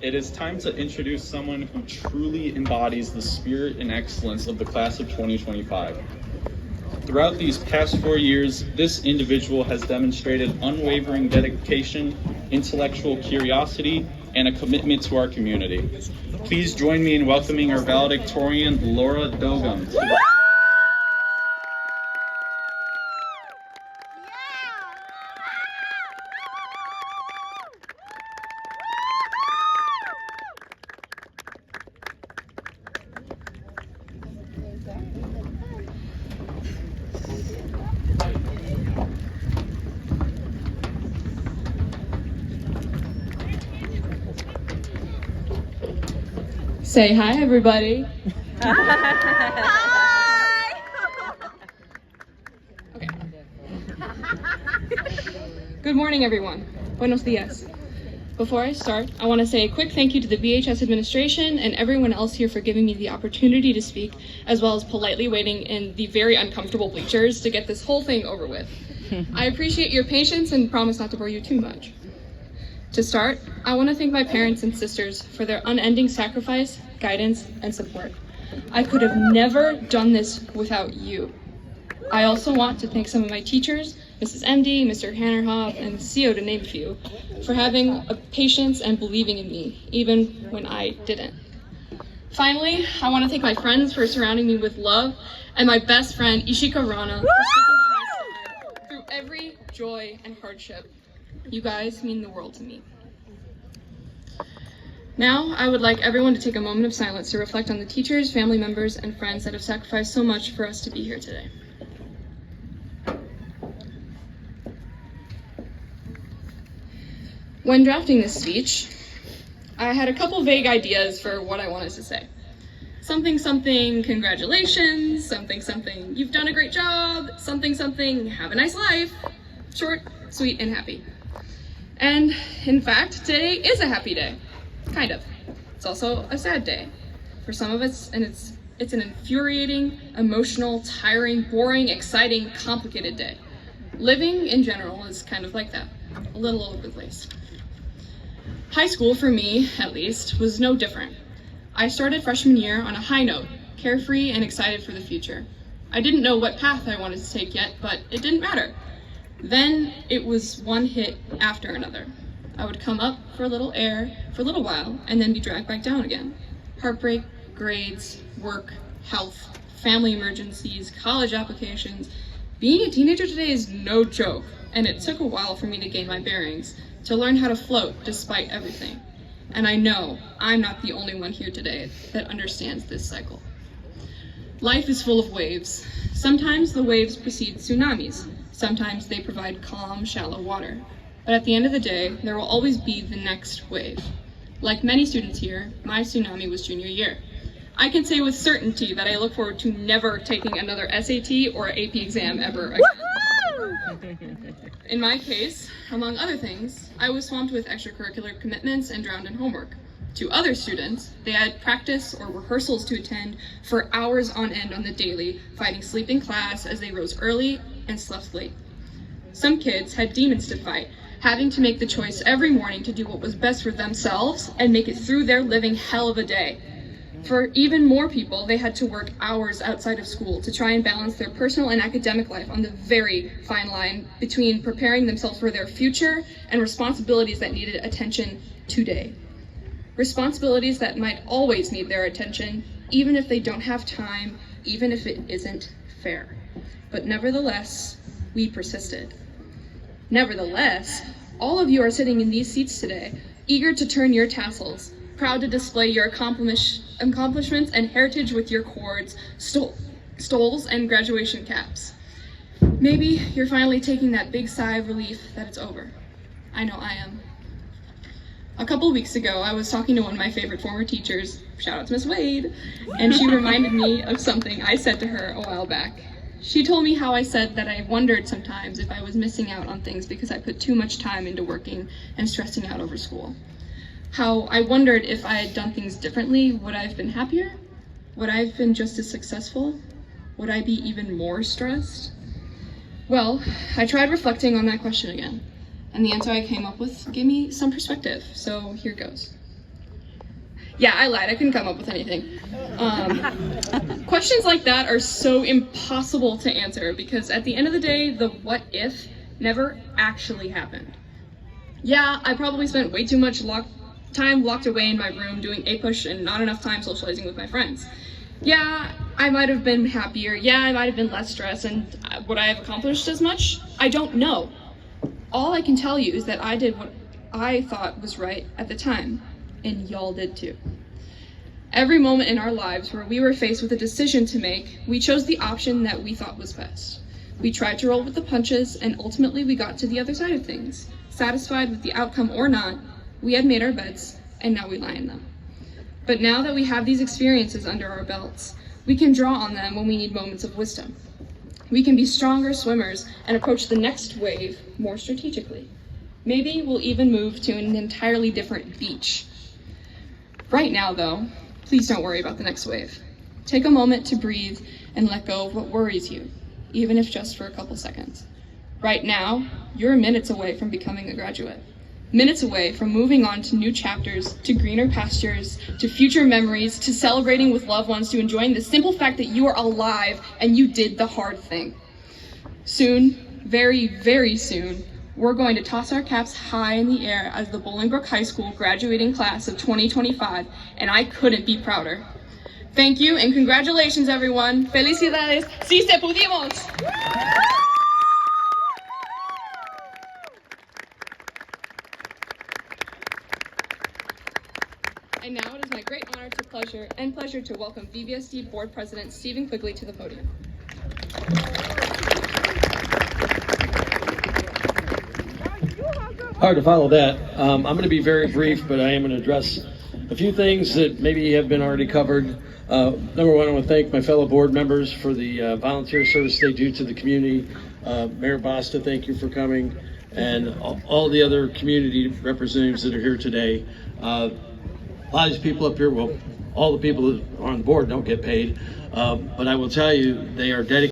it is time to introduce someone who truly embodies the spirit and excellence of the class of 2025. Throughout these past 4 years, this individual has demonstrated unwavering dedication, intellectual curiosity, and a commitment to our community. Please join me in welcoming our valedictorian, Laura Dogum. Say hi, everybody. Hi! Okay. Good morning, everyone. Buenos dias. Before I start, I want to say a quick thank you to the BHS administration and everyone else here for giving me the opportunity to speak, as well as politely waiting in the very uncomfortable bleachers to get this whole thing over with. I appreciate your patience and promise not to bore you too much. To start, I want to thank my parents and sisters for their unending sacrifice, guidance, and support. I could have never done this without you. I also want to thank some of my teachers, Mrs. MD, Mr. Hannerhoff, and CO to name a few, for having a patience and believing in me, even when I didn't. Finally, I want to thank my friends for surrounding me with love, and my best friend, Ishika Rana, for sticking by my side through every joy and hardship. You guys mean the world to me. Now, I would like everyone to take a moment of silence to reflect on the teachers, family members, and friends that have sacrificed so much for us to be here today. When drafting this speech, I had a couple vague ideas for what I wanted to say. Something, something, congratulations, something, something, you've done a great job, something, something, have a nice life. Short, sweet, and happy. And in fact, today is a happy day. Kind of. It's also a sad day. For some of us, and it's an infuriating, emotional, tiring, boring, exciting, complicated day. Living in general is kind of like that. A little all over the place. High school, for me, at least, was no different. I started freshman year on a high note, carefree and excited for the future. I didn't know what path I wanted to take yet, but it didn't matter. Then it was one hit after another. I would come up for a little air for a little while and then be dragged back down again. Heartbreak, grades, work, health, family emergencies, college applications. Being a teenager today is no joke, and it took a while for me to gain my bearings, to learn how to float despite everything. And I know I'm not the only one here today that understands this cycle. Life is full of waves. Sometimes the waves precede tsunamis. Sometimes they provide calm, shallow water. But at the end of the day, there will always be the next wave. Like many students here, my tsunami was junior year. I can say with certainty that I look forward to never taking another SAT or AP exam ever again. In my case, among other things, I was swamped with extracurricular commitments and drowned in homework. To other students, they had practice or rehearsals to attend for hours on end on the daily, fighting sleep in class as they rose early and slept late. Some kids had demons to fight, having to make the choice every morning to do what was best for themselves and make it through their living hell of a day. For even more people, they had to work hours outside of school to try and balance their personal and academic life on the very fine line between preparing themselves for their future and responsibilities that needed attention today. Responsibilities that might always need their attention, even if they don't have time, even if it isn't fair. But nevertheless, we persisted. Nevertheless, all of you are sitting in these seats today, eager to turn your tassels, proud to display your accomplishments and heritage with your cords, stoles, and graduation caps. Maybe you're finally taking that big sigh of relief that it's over. I know I am. A couple weeks ago, I was talking to one of my favorite former teachers, shout out to Miss Wade, and she reminded me of something I said to her a while back. She told me how I said that I wondered sometimes if I was missing out on things because I put too much time into working and stressing out over school. How I wondered if I had done things differently, would I have been happier? Would I have been just as successful? Would I be even more stressed? Well, I tried reflecting on that question again, and the answer I came up with gave me some perspective, so here goes. Yeah, I lied. I couldn't come up with anything. Questions like that are so impossible to answer because at the end of the day, the what if never actually happened. Yeah, I probably spent way too much time locked away in my room doing A-push and not enough time socializing with my friends. Yeah, I might have been happier. Yeah, I might have been less stressed. And would I have accomplished as much? I don't know. All I can tell you is that I did what I thought was right at the time, and y'all did too. Every moment in our lives where we were faced with a decision to make, we chose the option that we thought was best. We tried to roll with the punches, and ultimately we got to the other side of things. Satisfied with the outcome or not, we had made our beds, and now we lie in them. But now that we have these experiences under our belts, we can draw on them when we need moments of wisdom. We can be stronger swimmers and approach the next wave more strategically. Maybe we'll even move to an entirely different beach. Right now, though, please don't worry about the next wave. Take a moment to breathe and let go of what worries you, even if just for a couple seconds. Right now, you're minutes away from becoming a graduate. Minutes away from moving on to new chapters, to greener pastures, to future memories, to celebrating with loved ones, to enjoying the simple fact that you are alive and you did the hard thing. Soon, very, very soon, we're going to toss our caps high in the air as the Bolingbrook High School graduating class of 2025, and I couldn't be prouder. Thank you and congratulations, everyone. Felicidades. Sí se pudimos. And now it is my great honor and pleasure to welcome VBSD Board President Stephen Quigley to the podium. Hard to follow that. I'm going to be very brief, but I am going to address a few things that maybe have been already covered. Number one, I want to thank my fellow board members for the volunteer service they do to the community. Mayor Basta, thank you for coming, and all the other community representatives that are here today. A lot of these people up here, well, all the people that are on the board don't get paid, but I will tell you they are dedicated.